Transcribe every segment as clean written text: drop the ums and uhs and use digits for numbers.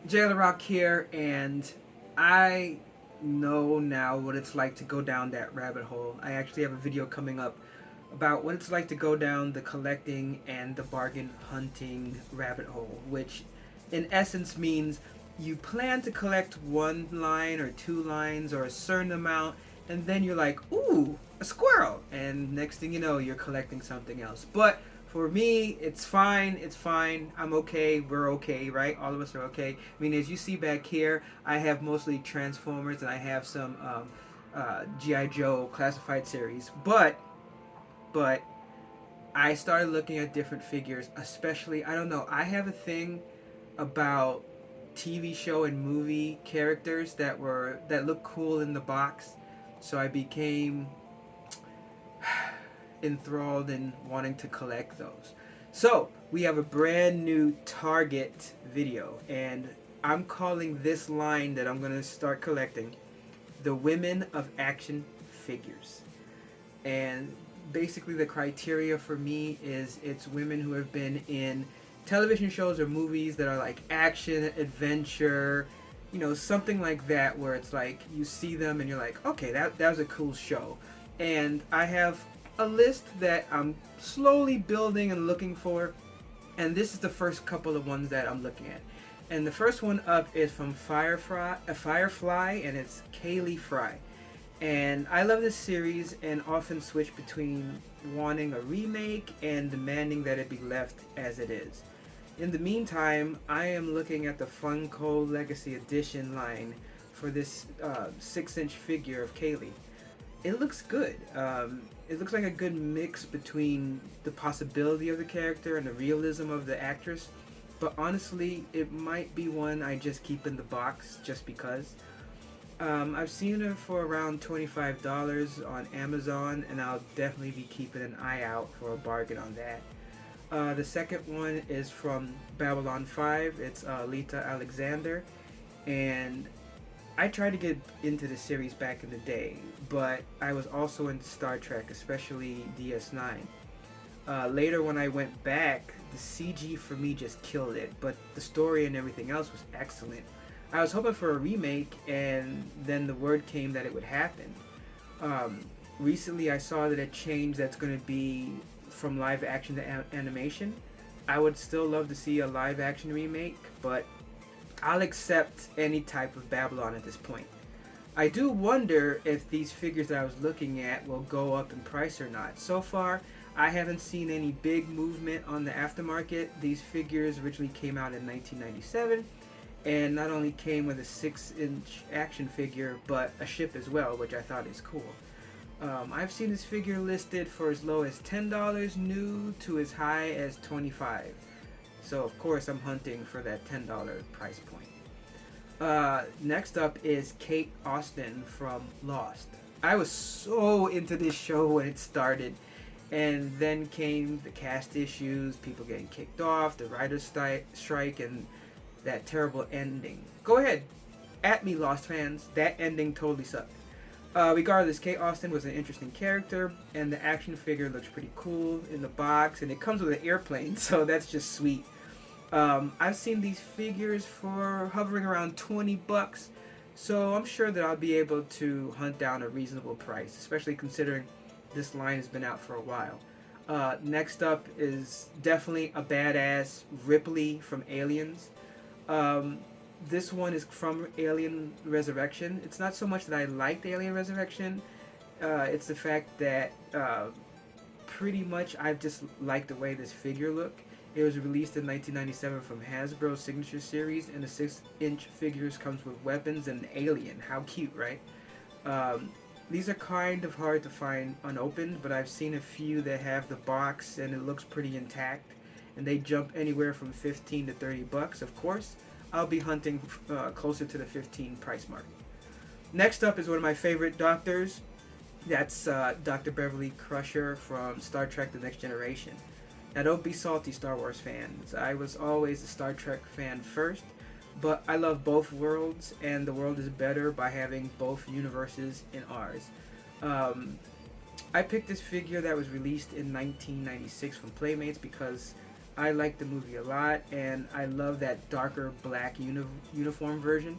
Jailer Rock here, and I know now what it's like to go down that rabbit hole. I actually have a video coming up about what it's like to go down the collecting and the bargain hunting rabbit hole, which in essence means you plan to collect one line or two lines or a certain amount, and then you're like, ooh, a squirrel, and next thing you know, you're collecting something else. But for me, it's fine. It's fine. I'm okay. We're okay, right? All of us are okay. I mean, as you see back here, I have mostly Transformers and I have some GI Joe classified series. But I started looking at different figures, especially I don't know. I have a thing about TV show and movie characters that look cool in the box. So I became enthralled in wanting to collect those. So we have a brand new Target video, and I'm calling this line that I'm going to start collecting the Women of Action Figures. And basically, the criteria for me is it's women who have been in television shows or movies that are like action, adventure, something like that, where it's like you see them and you're like, okay, that was a cool show. And I have a list that I'm slowly building and looking for, and this is the first couple of ones that I'm looking at. And the first one up is from Firefly, and it's Kaylee Fry. And I love this series and often switch between wanting a remake and demanding that it be left as it is. In the meantime, I am looking at the Funko Legacy Edition line for this 6-inch figure of Kaylee. It looks good. It looks like a good mix between the possibility of the character and the realism of the actress. But honestly, it might be one I just keep in the box just because. I've seen it for around $25 on Amazon, and I'll definitely be keeping an eye out for a bargain on that. The second one is from Babylon 5. It's Lita Alexander, and I tried to get into the series back in the day, but I was also into Star Trek, especially DS9. Later, when I went back, the CG for me just killed it, but the story and everything else was excellent. I was hoping for a remake, and then the word came that it would happen. Um, Recently, I saw that a change that's going to be from live action to animation. I would still love to see a live action remake, but I'll accept any type of Babylon at this point. I do wonder if these figures that I was looking at will go up in price or not. So far, I haven't seen any big movement on the aftermarket. These figures originally came out in 1997 and not only came with a 6-inch action figure, but a ship as well, which I thought is cool. I've seen this figure listed for as low as $10 new to as high as $25. So of course I'm hunting for that $10 price point. Next up is Kate Austen from Lost. I was so into this show when it started, and then came the cast issues, people getting kicked off, the writer's strike, and that terrible ending. Go ahead, at me, Lost fans. That ending totally sucked. Regardless, Kate Austen was an interesting character, and the action figure looks pretty cool in the box, and it comes with an airplane, so that's just sweet. I've seen these figures for hovering around $20, so I'm sure that I'll be able to hunt down a reasonable price, especially considering this line has been out for a while. Next up is definitely a badass Ripley from Aliens. Um, this one is from Alien Resurrection. It's not so much that I liked Alien Resurrection. It's the fact that pretty much I've just liked the way this figure looked. It was released in 1997 from Hasbro's Signature Series, and the 6-inch figures comes with weapons and an alien. How cute, right? Um, these are kind of hard to find unopened, but I've seen a few that have the box and it looks pretty intact. And they jump anywhere from 15 to $30. Of course, I'll be hunting closer to the 15 price mark. Next up is one of my favorite doctors. That's Dr. Beverly Crusher from Star Trek: The Next Generation. Now, don't be salty, Star Wars fans. I was always a Star Trek fan first, but I love both worlds, and the world is better by having both universes in ours. Um, I picked this figure that was released in 1996 from Playmates because I like the movie a lot, and I love that darker black uniform version.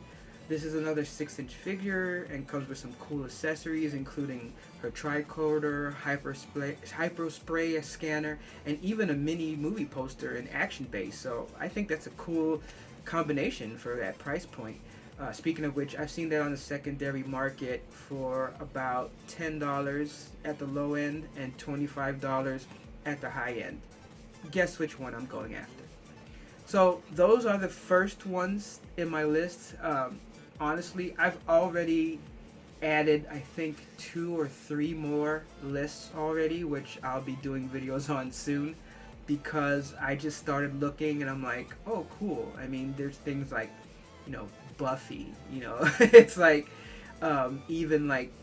This is another 6-inch figure and comes with some cool accessories, including her tricorder, hyper spray scanner, and even a mini movie poster and action base. So I think that's a cool combination for that price point. Speaking of which, I've seen that on the secondary market for about $10 at the low end and $25 at the high end. Guess which one I'm going after. So those are the first ones in my list. Honestly, I've already added, I think, 2 or 3 more lists already, which I'll be doing videos on soon, because I just started looking and I'm like, oh, cool. I mean, there's things like, Buffy, it's like, even like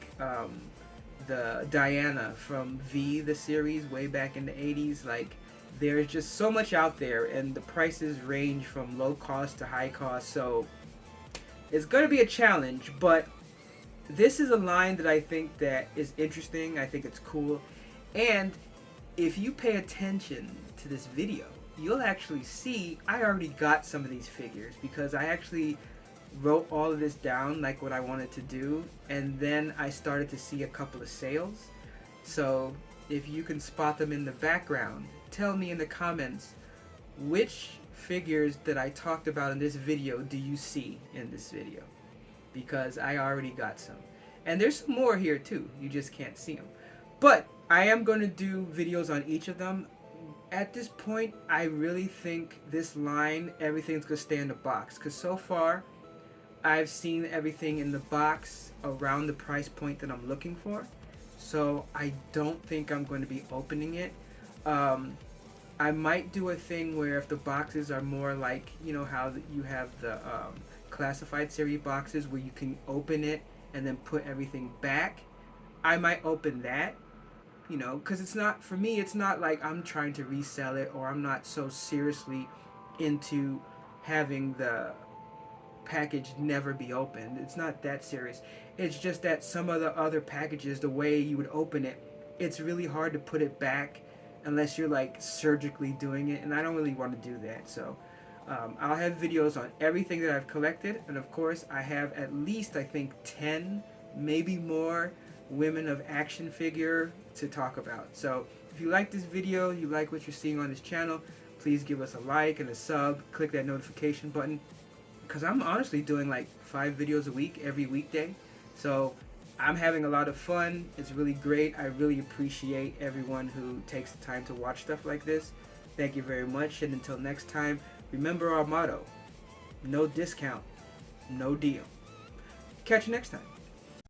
the Diana from V, the series, way back in the 80s. Like, there's just so much out there, and the prices range from low cost to high cost, so it's going to be a challenge. But this is a line that I think that is interesting. I think it's cool, and if you pay attention to this video, you'll actually see I already got some of these figures, because I actually wrote all of this down, like what I wanted to do, and then I started to see a couple of sales. So if you can spot them in the background, tell me in the comments which figures that I talked about in this video do you see in this video, because I already got some, and there's some more here too, you just can't see them. But I am going to do videos on each of them. At this point, I really think this line, everything's going to stay in the box, because so far I've seen everything in the box around the price point that I'm looking for. So I don't think I'm going to be opening it. I might do a thing where if the boxes are more like, how you have the classified series boxes where you can open it and then put everything back, I might open that, because it's not, for me, it's not like I'm trying to resell it, or I'm not so seriously into having the package never be opened. It's not that serious. It's just that some of the other packages, the way you would open it, it's really hard to put it back unless you're like surgically doing it, and I don't really want to do that. So I'll have videos on everything that I've collected, and of course I have at least, I think, 10, maybe more women of action figure to talk about. So if you like this video, you like what you're seeing on this channel, please give us a like and a sub, click that notification button, because I'm honestly doing like 5 videos a week every weekday. So I'm having a lot of fun. It's really great. I really appreciate everyone who takes the time to watch stuff like this. Thank you very much, and until next time, remember our motto: no discount, no deal. Catch you next time.